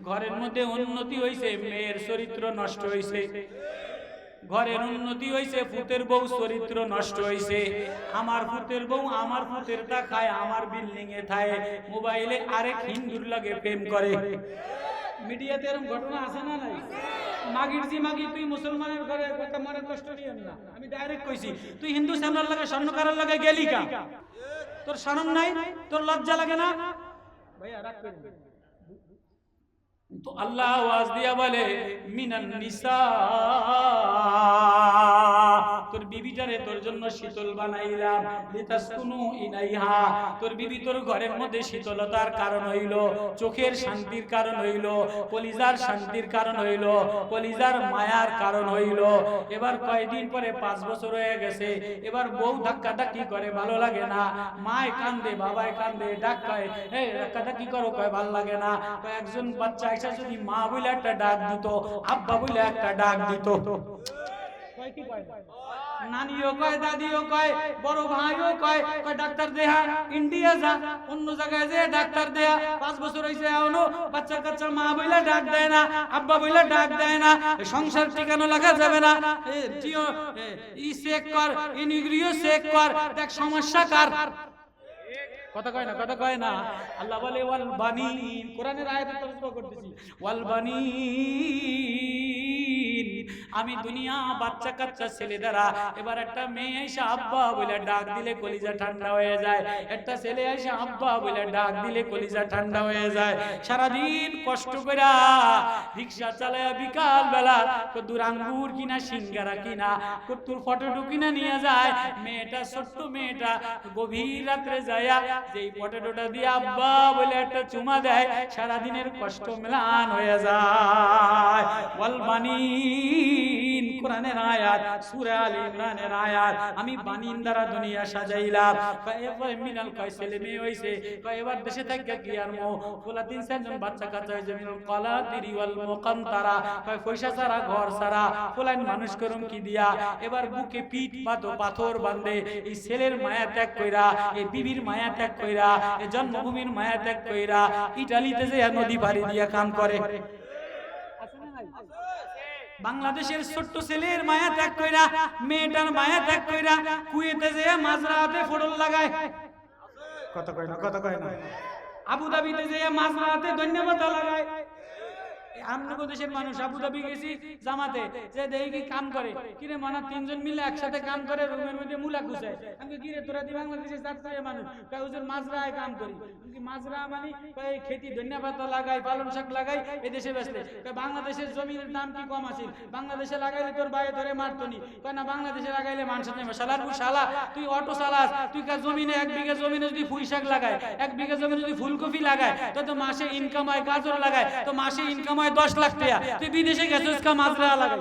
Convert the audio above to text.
ঘরের মধ্যে উন্নতি হইছে, মেয়ের চরিত্র নষ্ট হইছে। ঘরের উন্নতি হইছে, ফুতের বউ চরিত্র নষ্ট হইছে। আমার ফুতের বউ আমার ফুতেরটা খায়, আমার বিল্ডিং এ থাকে, মোবাইলে আরেক হিন্দুর লাগে প্রেম করে। মিডিয়াতে এরকম ঘটনা আছে না নাই? মাগির জি মাগি, তুই মুসলমানের ঘরে কথা মনে কষ্ট নিও না। আমি ডাইরেক্ট কইছি, তুই হিন্দু সামলার লাগে স্বর্ণকারের লাগে গেলি কা? তোর শরম নাই? তোর লজ্জা লাগে না? ভাইয়া রাখ করে তো আল্লাহ আওয়াজ দিয়া বলে মিনান নিসা, তোর বিবিটারে তোর জন্য শীতল বানাইলাম, লিতাসকুনু ইলাইহা, তোর বিবি তোর ঘরের মধ্যে শীতলতার কারণ হইল, চোখের শান্তির কারণ হইল, কলিজার শান্তির কারণ হইল, কলিজার মায়ার কারণ হইল। এবার কয়দিন পরে 5 বছর হয়ে গেছে, এবার বউ ধাক্কা ধাক্কি করে, ভালো লাগে না, মায় কান্দে, বাবায় কান্দে, ডাক কয় এই ধাক্কা ধাক্কি করো, কয় ভালো লাগে না। একজন বাচ্চা আইসা যদি মা বলে একটা ডাক দিত, আব্বা বলে একটা ডাক দিত, নানিও কয়, দাদিও কয়, বড় ভাইও কয়, কয় ডাক্তার দেহা, ইন্ডিয়া যা, অন্য জায়গায় যে ডাক্তার দেয়া। 5 বছর হইছে এখনো বাচ্চা কাচ্চা মা বইলা ডাক দেয় না, আব্বা বইলা ডাক দেয় না। সংসার টিকানো লাগা যাবে না, ই চেক কর, ইনিগ্রিও চেক কর, দেখ সমস্যা কার। কথা কয় না, কথা কয় না। আল্লাহ বলে ওয়াল বানিন, কোরআনের আয়াতে তর্জমা করতেছি, ওয়াল বানিন, আমি দুনিয়া বাচ্চা কাচ্চা ছেলে দ্বারা। এবার একটা মেয়ে এসে আব্বা বলে ডাক দিলে কলিজা ঠান্ডা হয়ে যায়, একটা ছেলে এসে আব্বা বলে ডাক দিলে কলিজা ঠান্ডা হয়ে যায়। সারাদিন কষ্ট কইরা রিকশা চালায়া বিকাল বেলা কদ্দুর আঙ্গুর কিনা, সিঙ্গারা কিনা, কদ্দুর পটেটো কিনা নিয়ে যায়। মেয়েটা, ছোট্ট মেয়েটা গভীর রাত্রে যায়া যেই পটেটোটা দিয়ে আব্বা বলে একটা চুমা দেয়, সারাদিনের কষ্ট ম্লান হয়ে যায়। ওয়াল বানিন, কোরআনের আয়াত, সূরা আলে ইমরানের আয়াত। আমি বানিন দ্বারা দুনিয়া সাজাইলাম। এবার মিনাল কয় ছেলে মেয়ে হইছে, কয় এবার দেশে থাকা কি আর মো ফুলা 3-4 জন বাচ্চা কাচ্চা হইছে। মিনাল কালাতিরি ওয়াল মুকান্তারা, কয় পয়সা ছাড়া ঘর ছাড়া ফুলান মানুষ করুম কি দিয়া। এবার বুকে পিঠ পাথর বাঁধে, এই ছেলের মায়া ত্যাগ কইরা, এই বিবির মায়া ত্যাগ কইরা, এই জন্মভূমির মায়া ত্যাগ কইরা ইটালিতে যে নদী পাড়ি দিয়া কাম করে। বাংলাদেশের ছোট্ট ছেলের মায়া ত্যাগ কইরা, মেয়েটার মায়া ত্যাগ কইরা কুয়েতে যে মাজরাতে ফটল লাগায়। কথা কয় না, কথা কয় না। আবুধাবিতে যে মাজরাতে ধন্যবাদ লাগায়। আমনগো দেশের মানুষ আবুধাবি গেছি জামাতে, যে দেখি কি কাম করে, কিরে মানা 3 জন মিলে একসাথে কাম করে, রুমের মধ্যে মুলা গুছায়। আমি কিরে তোরা দি বাংলাদেশের যাত্রায় মানুষ, কয় হুজুর মাজরায় কাম করি। কি মাজরা মানে? কয় খেতি ধন্যবাদ লাগাই, পালন শাক লাগাই, এই দেশে বেচতে। কয় বাংলাদেশের জমির দাম কি কম আছে? বাংলাদেশে লাগাইলে তোর বাইরে ধরে মারতনি। কয় না, বাংলাদেশে লাগাইলে মানুষ নেবে। শালার শালা, তুই অটো চালাস, তুই কার জমিনে 1 বিঘা জমিনে যদি পুঁই শাক লাগায়, 1 বিঘা জমিনে যদি ফুলকপি লাগায়, তো মাসে ইনকাম হয়, গাজর লাগায় তো মাসে ইনকাম হয় 10 লাখ টাকা। তুই বিদেশে গেছিস কা মাজরা লাগাই।